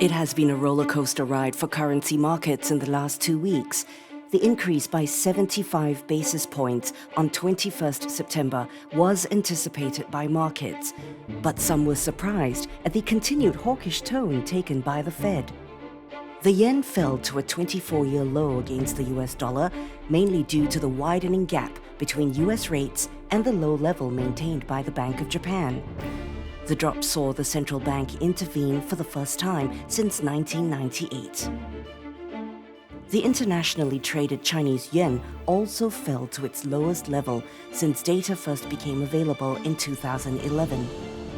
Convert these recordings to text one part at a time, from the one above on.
It has been a roller coaster ride for currency markets in the last 2 weeks. The increase by 75 basis points on 21st September was anticipated by markets, but some were surprised at the continued hawkish tone taken by the Fed. The yen fell to a 24-year low against the US dollar, mainly due to the widening gap between US rates and the low level maintained by the Bank of Japan. The drop saw the central bank intervene for the first time since 1998. The internationally traded Chinese yuan also fell to its lowest level since data first became available in 2011.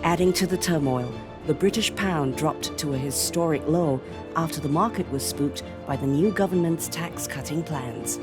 Adding to the turmoil, the British pound dropped to a historic low after the market was spooked by the new government's tax-cutting plans.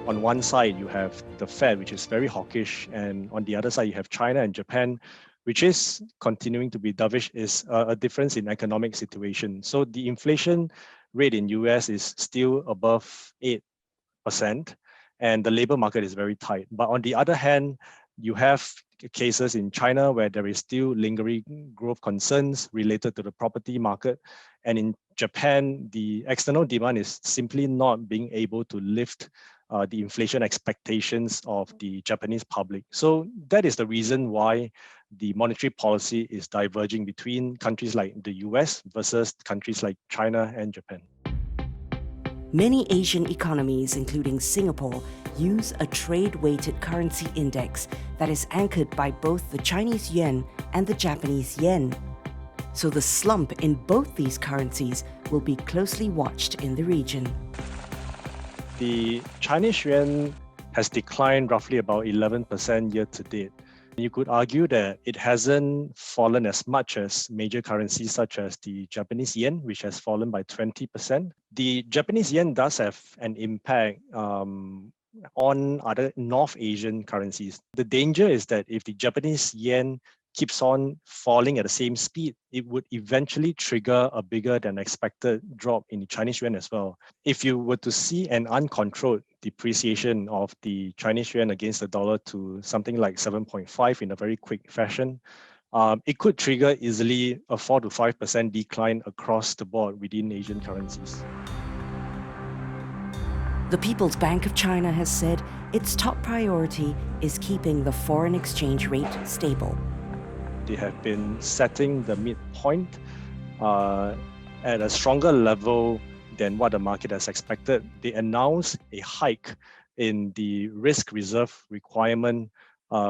On one side, you have the Fed, which is very hawkish, and on the other side, you have China and Japan, which is continuing to be dovish, is a difference in economic situation. So the inflation rate in US is still above 8%, and the labor market is very tight. But on the other hand, you have cases in China where there is still lingering growth concerns related to the property market. And in Japan, the external demand is simply not being able to lift the inflation expectations of the Japanese public. So that is the reason why the monetary policy is diverging between countries like the US versus countries like China and Japan. Many Asian economies, including Singapore, use a trade-weighted currency index that is anchored by both the Chinese yuan and the Japanese yen. So the slump in both these currencies will be closely watched in the region. The Chinese yuan has declined roughly about 11% year to date. You could argue that it hasn't fallen as much as major currencies such as the Japanese yen, which has fallen by 20%. The Japanese yen does have an impact on other North Asian currencies. The danger is that if the Japanese yen keeps on falling at the same speed, it would eventually trigger a bigger than expected drop in the Chinese yuan as well. If you were to see an uncontrolled depreciation of the Chinese yuan against the dollar to something like 7.5 in a very quick fashion, it could trigger easily a 4 to 5% decline across the board within Asian currencies. The People's Bank of China has said its top priority is keeping the foreign exchange rate stable. They have been setting the midpoint at a stronger level than what the market has expected. They announced a hike in the risk reserve requirement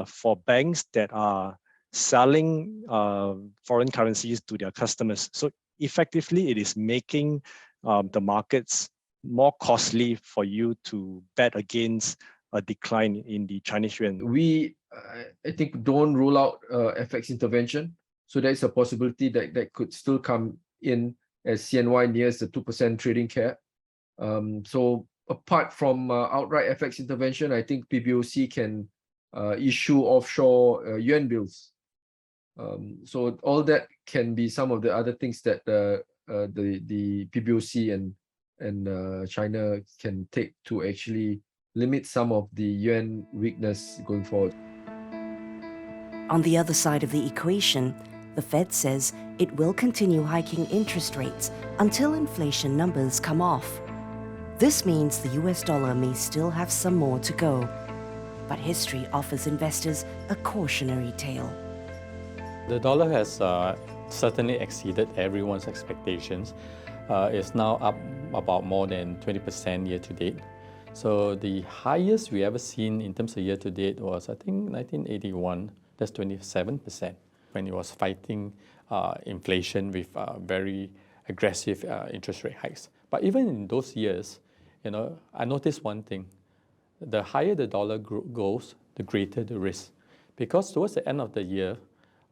for banks that are selling foreign currencies to their customers. So effectively, it is making the markets more costly for you to bet against a decline in the Chinese yuan. We, I think, don't rule out FX intervention. So there's a possibility that could still come in as CNY nears the 2% trading cap. So apart from outright FX intervention, I think PBOC can issue offshore yuan bills. So all that can be some of the other things that the PBOC and China can take to actually limit some of the yuan weakness going forward. On the other side of the equation, the Fed says it will continue hiking interest rates until inflation numbers come off. This means the US dollar may still have some more to go, but history offers investors a cautionary tale. The dollar has certainly exceeded everyone's expectations. It's now up about more than 20% year to date. So the highest we ever seen in terms of year to date was, I think, 1981. That's 27%, when it was fighting inflation with very aggressive interest rate hikes. But even in those years, I noticed one thing: the higher the dollar goes, the greater the risk, because towards the end of the year,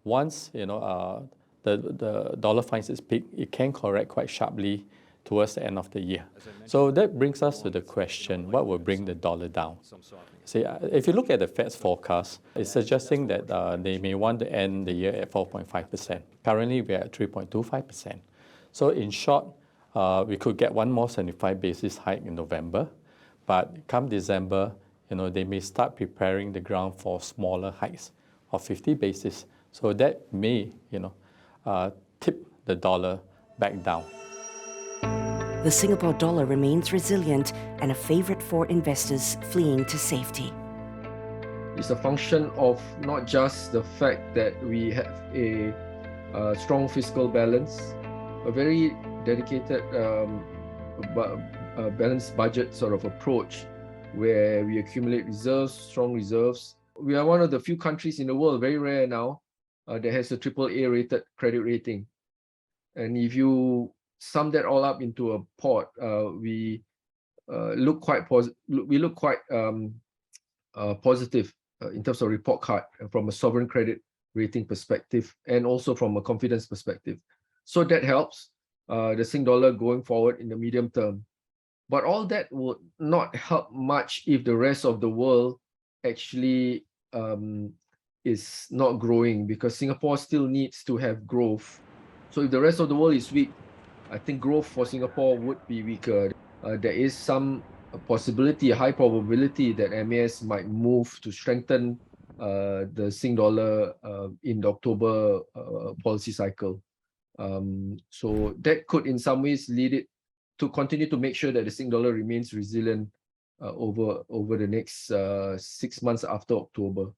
once the dollar finds its peak, it can correct quite sharply towards the end of the year. So that brings us to the question, what will bring the dollar down? See, if you look at the Fed's forecast, it's suggesting that they may want to end the year at 4.5%. Currently, we're at 3.25%. So in short, we could get one more 75 basis hike in November, but come December, they may start preparing the ground for smaller hikes of 50 basis. So that may, tip the dollar back down. The Singapore dollar remains resilient and a favorite for investors fleeing to safety. It's a function of not just the fact that we have a strong fiscal balance, a very dedicated balanced budget sort of approach where we accumulate reserves, strong reserves. We are one of the few countries in the world, very rare now, that has a AAA rated credit rating. And if you sum that all up into a pot, we look quite positive in terms of report card from a sovereign credit rating perspective and also from a confidence perspective. So that helps the Sing dollar going forward in the medium term. But all that would not help much if the rest of the world actually is not growing, because Singapore still needs to have growth. So if the rest of the world is weak, I think growth for Singapore would be weaker. There is some possibility, a high probability that MAS might move to strengthen the Sing dollar in the October policy cycle. So that could in some ways lead it to continue to make sure that the Sing dollar remains resilient over the next 6 months after October.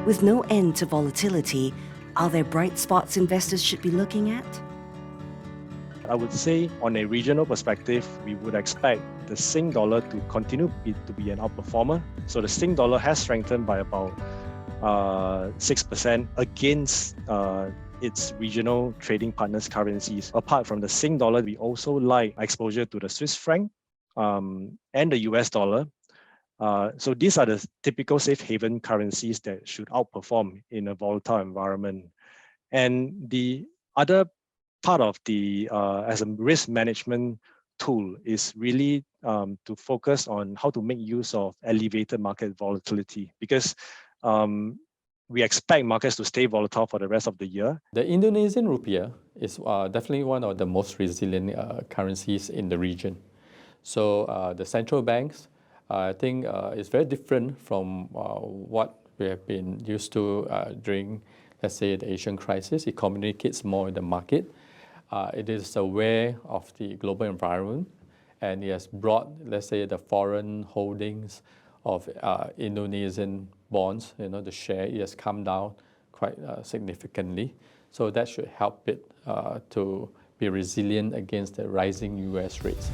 With no end to volatility, are there bright spots investors should be looking at? I would say on a regional perspective, we would expect the Sing dollar to continue to be an outperformer. So the Sing dollar has strengthened by about 6% against its regional trading partners' currencies. Apart from the Sing dollar, we also like exposure to the Swiss franc and the US dollar. So these are the typical safe haven currencies that should outperform in a volatile environment. And the other part of the as a risk management tool is really to focus on how to make use of elevated market volatility, because we expect markets to stay volatile for the rest of the year. The Indonesian rupiah is definitely one of the most resilient currencies in the region. So the central banks, I think, is very different from what we have been used to during, let's say, the Asian crisis. It communicates more in the market. It is aware of the global environment, and it has brought, let's say, the foreign holdings of Indonesian bonds, the share, it has come down quite significantly. So that should help it to be resilient against the rising US rates.